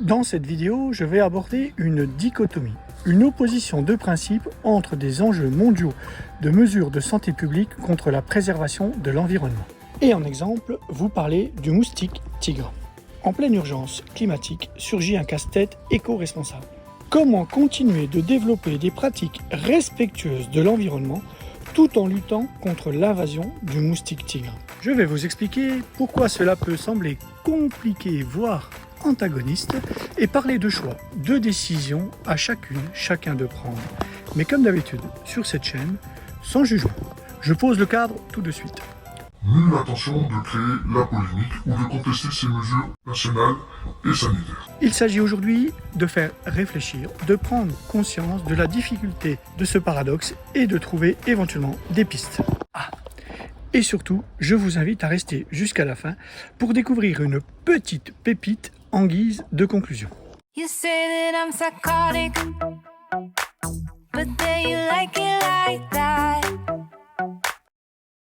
Dans cette vidéo, je vais aborder une dichotomie, une opposition de principe entre des enjeux mondiaux de mesures de santé publique contre la préservation de l'environnement. Et en exemple, vous parlez du moustique tigre. En pleine urgence climatique, surgit un casse-tête éco-responsable. Comment continuer de développer des pratiques respectueuses de l'environnement tout en luttant contre l'invasion du moustique tigre? Je vais vous expliquer pourquoi cela peut sembler compliqué, voire antagoniste, et parler de choix, de décisions à chacun de prendre. Mais comme d'habitude, sur cette chaîne, sans jugement, je pose le cadre tout de suite. Nulle intention de créer la polémique ou de contester ces mesures nationales et sanitaires. Il s'agit aujourd'hui de faire réfléchir, de prendre conscience de la difficulté de ce paradoxe et de trouver éventuellement des pistes. Et surtout, je vous invite à rester jusqu'à la fin pour découvrir une petite pépite en guise de conclusion. You say that I'm psychotic, but then you like it like that.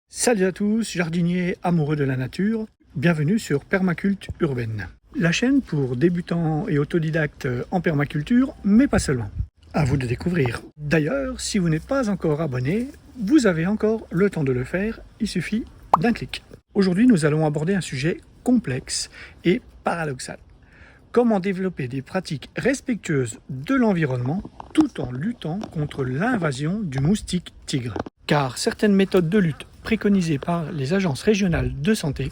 Salut à tous, jardiniers amoureux de la nature, bienvenue sur Permaculture Urbaine. La chaîne pour débutants et autodidactes en permaculture, mais pas seulement. À vous de découvrir. D'ailleurs, si vous n'êtes pas encore abonné, vous avez encore le temps de le faire, il suffit d'un clic. Aujourd'hui, nous allons aborder un sujet complexe et paradoxal. Comment développer des pratiques respectueuses de l'environnement tout en luttant contre l'invasion du moustique tigre. Car certaines méthodes de lutte préconisées par les agences régionales de santé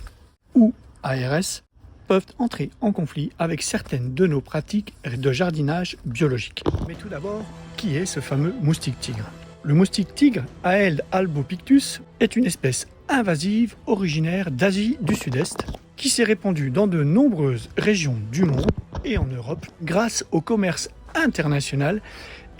ou ARS peuvent entrer en conflit avec certaines de nos pratiques de jardinage biologique. Mais tout d'abord, qui est ce fameux moustique tigre? Le moustique tigre, Aedes albopictus, est une espèce invasive originaire d'Asie du Sud-Est qui s'est répandue dans de nombreuses régions du monde et en Europe grâce au commerce international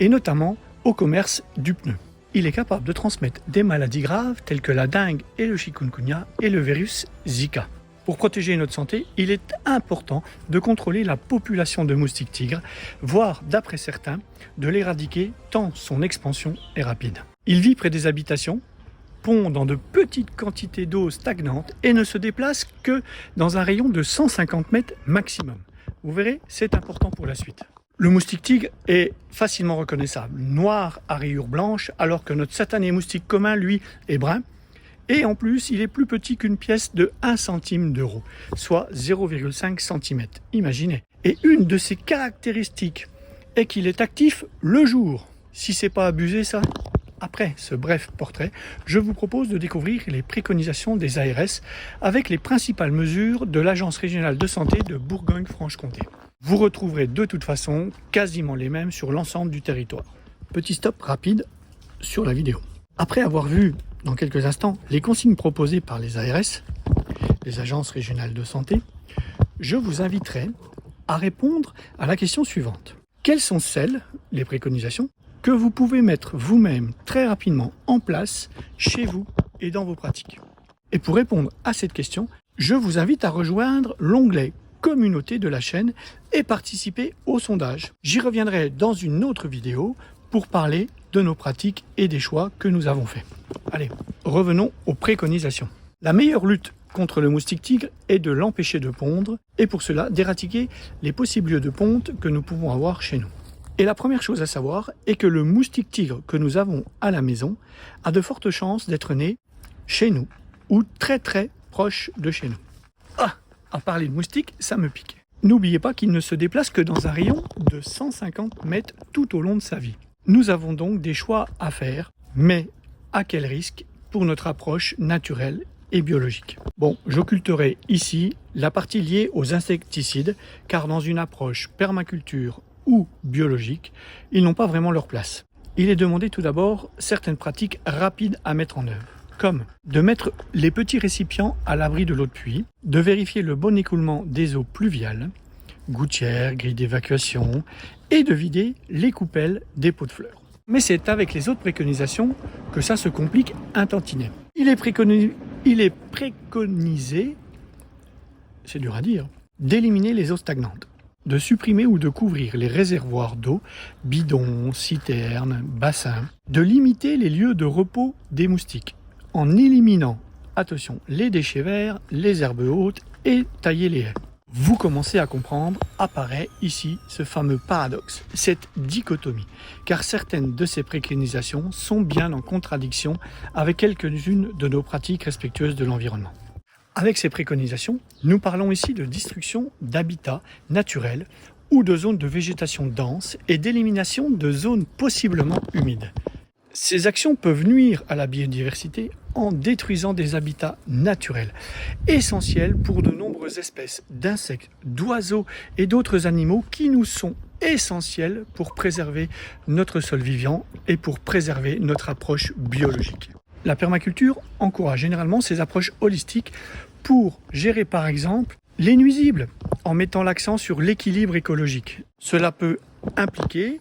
et notamment au commerce du pneu. Il est capable de transmettre des maladies graves telles que la dengue et le chikungunya et le virus Zika. Pour protéger notre santé, il est important de contrôler la population de moustiques tigres, voire, d'après certains, de l'éradiquer tant son expansion est rapide. Il vit près des habitations, pond dans de petites quantités d'eau stagnante et ne se déplace que dans un rayon de 150 mètres maximum. Vous verrez, c'est important pour la suite. Le moustique tigre est facilement reconnaissable, noir à rayures blanches, alors que notre satané moustique commun, lui, est brun. Et en plus, il est plus petit qu'une pièce de 1 centime d'euro, soit 0,5 cm. Imaginez. Et une de ses caractéristiques est qu'il est actif le jour. Si c'est pas abusé ça. Après ce bref portrait, je vous propose de découvrir les préconisations des ARS avec les principales mesures de l'Agence régionale de santé de Bourgogne-Franche-Comté. Vous retrouverez de toute façon quasiment les mêmes sur l'ensemble du territoire. Petit stop rapide sur la vidéo. Après avoir vu dans quelques instants les consignes proposées par les ARS, les agences régionales de santé, je vous inviterai à répondre à la question suivante. Quelles sont celles, les préconisations, que vous pouvez mettre vous-même très rapidement en place chez vous et dans vos pratiques? Et pour répondre à cette question, je vous invite à rejoindre l'onglet communauté de la chaîne et participer au sondage. J'y reviendrai dans une autre vidéo pour parler de nos pratiques et des choix que nous avons faits. Allez, revenons aux préconisations. La meilleure lutte contre le moustique tigre est de l'empêcher de pondre et pour cela d'éradiquer les possibles lieux de ponte que nous pouvons avoir chez nous. Et la première chose à savoir est que le moustique tigre que nous avons à la maison a de fortes chances d'être né chez nous ou très proche de chez nous. À parler de moustiques, ça me pique. N'oubliez pas qu'il ne se déplace que dans un rayon de 150 mètres tout au long de sa vie. Nous avons donc des choix à faire, mais à quel risque pour notre approche naturelle et biologique? Bon, j'occulterai ici la partie liée aux insecticides, car dans une approche permaculture ou biologique, ils n'ont pas vraiment leur place. Il est demandé tout d'abord certaines pratiques rapides à mettre en œuvre, comme de mettre les petits récipients à l'abri de l'eau de pluie, de vérifier le bon écoulement des eaux pluviales, gouttières, grilles d'évacuation, et de vider les coupelles des pots de fleurs. Mais c'est avec les autres préconisations que ça se complique un tantinet. Il est préconisé, c'est dur à dire, d'éliminer les eaux stagnantes, de supprimer ou de couvrir les réservoirs d'eau, bidons, citernes, bassins, de limiter les lieux de repos des moustiques, en éliminant, attention, les déchets verts, les herbes hautes et tailler les haies. vous commencez à comprendre, apparaît ici ce fameux paradoxe, cette dichotomie, car certaines de ces préconisations sont bien en contradiction avec quelques-unes de nos pratiques respectueuses de l'environnement. Avec ces préconisations, nous parlons ici de destruction d'habitats naturels ou de zones de végétation dense et d'élimination de zones possiblement humides. Ces actions peuvent nuire à la biodiversité en détruisant des habitats naturels, essentiels pour de nombreuses espèces d'insectes, d'oiseaux et d'autres animaux qui nous sont essentiels pour préserver notre sol vivant et pour préserver notre approche biologique. La permaculture encourage généralement ces approches holistiques pour gérer par exemple les nuisibles en mettant l'accent sur l'équilibre écologique. Cela peut impliquer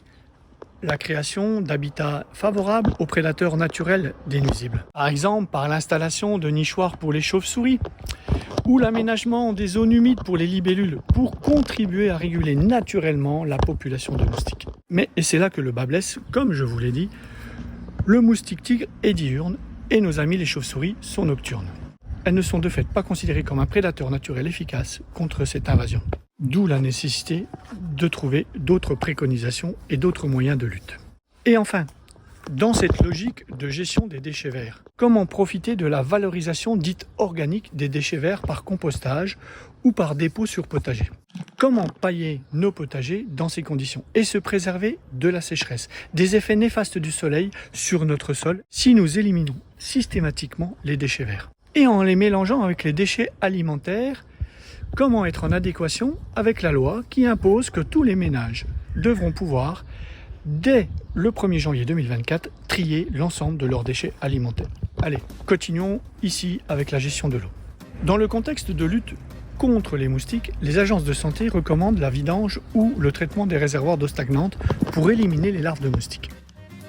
la création d'habitats favorables aux prédateurs naturels des nuisibles. Par exemple, par l'installation de nichoirs pour les chauves-souris ou l'aménagement des zones humides pour les libellules pour contribuer à réguler naturellement la population de moustiques. Mais, et c'est là que le bât blesse, comme je vous l'ai dit, le moustique tigre est diurne et nos amis les chauves-souris sont nocturnes. Elles ne sont de fait pas considérées comme un prédateur naturel efficace contre cette invasion. D'où la nécessité de trouver d'autres préconisations et d'autres moyens de lutte. Et enfin, dans cette logique de gestion des déchets verts, comment profiter de la valorisation dite organique des déchets verts par compostage ou par dépôt sur potager? Comment pailler nos potagers dans ces conditions et se préserver de la sécheresse, des effets néfastes du soleil sur notre sol si nous éliminons systématiquement les déchets verts? Et en les mélangeant avec les déchets alimentaires, comment être en adéquation avec la loi qui impose que tous les ménages devront pouvoir, dès le 1er janvier 2024, trier l'ensemble de leurs déchets alimentaires. Allez, continuons ici avec la gestion de l'eau. Dans le contexte de lutte contre les moustiques, les agences de santé recommandent la vidange ou le traitement des réservoirs d'eau stagnante pour éliminer les larves de moustiques.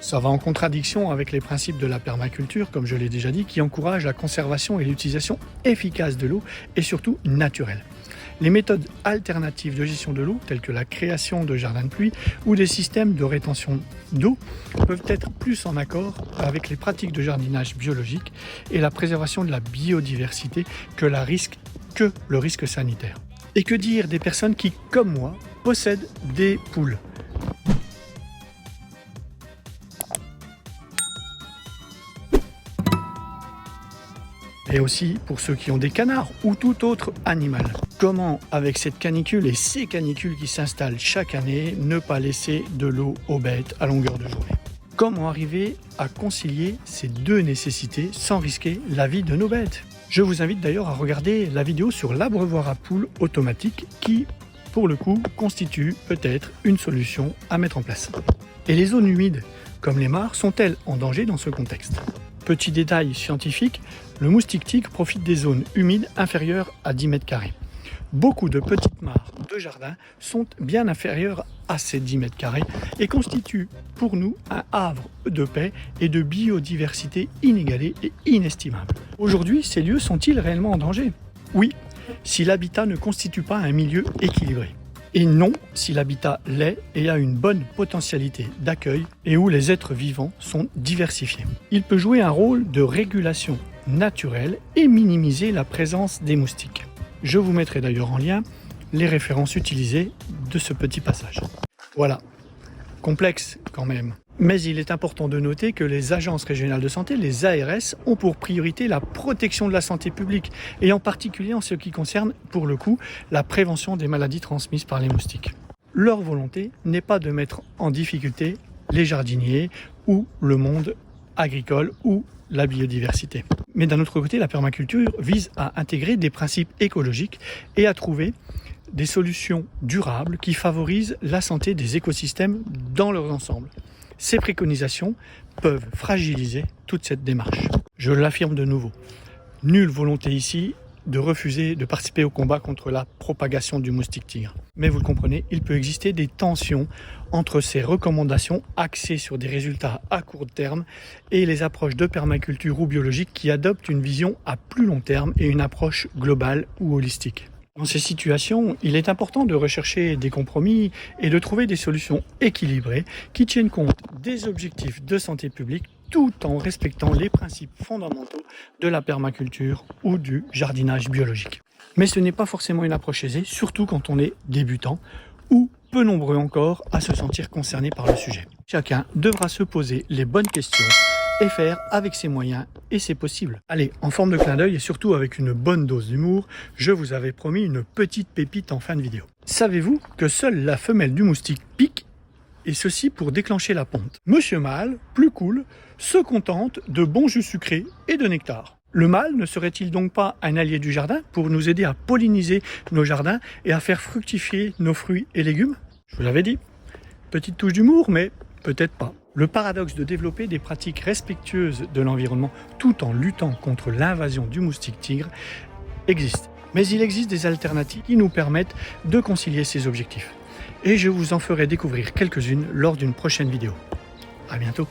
Ça va en contradiction avec les principes de la permaculture, comme je l'ai déjà dit, qui encourage la conservation et l'utilisation efficace de l'eau et surtout naturelle. Les méthodes alternatives de gestion de l'eau, telles que la création de jardins de pluie ou des systèmes de rétention d'eau, peuvent être plus en accord avec les pratiques de jardinage biologique et la préservation de la biodiversité que le risque sanitaire. Et que dire des personnes qui, comme moi, possèdent des poules ? Et aussi pour ceux qui ont des canards ou tout autre animal. Comment, avec cette canicule et ces canicules qui s'installent chaque année, ne pas laisser de l'eau aux bêtes à longueur de journée? Comment arriver à concilier ces deux nécessités sans risquer la vie de nos bêtes? Je vous invite d'ailleurs à regarder la vidéo sur l'abreuvoir à poules automatique qui, pour le coup, constitue peut-être une solution à mettre en place. Et les zones humides, comme les mares, sont-elles en danger dans ce contexte? Petit détail scientifique, le moustique tigre profite des zones humides inférieures à 10 mètres carrés. Beaucoup de petites mares de jardin sont bien inférieures à ces 10 mètres carrés et constituent pour nous un havre de paix et de biodiversité inégalée et inestimable. Aujourd'hui, ces lieux sont-ils réellement en danger? Oui, si l'habitat ne constitue pas un milieu équilibré. Et non, si l'habitat l'est et a une bonne potentialité d'accueil et où les êtres vivants sont diversifiés. Il peut jouer un rôle de régulation naturelle et minimiser la présence des moustiques. Je vous mettrai d'ailleurs en lien les références utilisées de ce petit passage. Voilà, complexe quand même. Mais il est important de noter que les agences régionales de santé, les ARS, ont pour priorité la protection de la santé publique et en particulier en ce qui concerne, pour le coup, la prévention des maladies transmises par les moustiques. Leur volonté n'est pas de mettre en difficulté les jardiniers ou le monde agricole ou la biodiversité. Mais d'un autre côté, la permaculture vise à intégrer des principes écologiques et à trouver des solutions durables qui favorisent la santé des écosystèmes dans leur ensemble. Ces préconisations peuvent fragiliser toute cette démarche. Je l'affirme de nouveau, nulle volonté ici de refuser de participer au combat contre la propagation du moustique tigre. Mais vous le comprenez, il peut exister des tensions entre ces recommandations axées sur des résultats à court terme et les approches de permaculture ou biologique qui adoptent une vision à plus long terme et une approche globale ou holistique. Dans ces situations, il est important de rechercher des compromis et de trouver des solutions équilibrées qui tiennent compte des objectifs de santé publique tout en respectant les principes fondamentaux de la permaculture ou du jardinage biologique. Mais ce n'est pas forcément une approche aisée, surtout quand on est débutant ou peu nombreux encore à se sentir concernés par le sujet. Chacun devra se poser les bonnes questions et faire avec ses moyens et c'est possible. Allez, en forme de clin d'œil et surtout avec une bonne dose d'humour, je vous avais promis une petite pépite en fin de vidéo. Savez-vous que seule la femelle du moustique pique, et ceci pour déclencher la ponte? Monsieur Mâle, plus cool, se contente de bons jus sucrés et de nectar. Le mâle ne serait-il donc pas un allié du jardin pour nous aider à polliniser nos jardins et à faire fructifier nos fruits et légumes? Je vous l'avais dit, petite touche d'humour, mais peut-être pas. Le paradoxe de développer des pratiques respectueuses de l'environnement tout en luttant contre l'invasion du moustique tigre existe. Mais il existe des alternatives qui nous permettent de concilier ces objectifs. Et je vous en ferai découvrir quelques-unes lors d'une prochaine vidéo. À bientôt.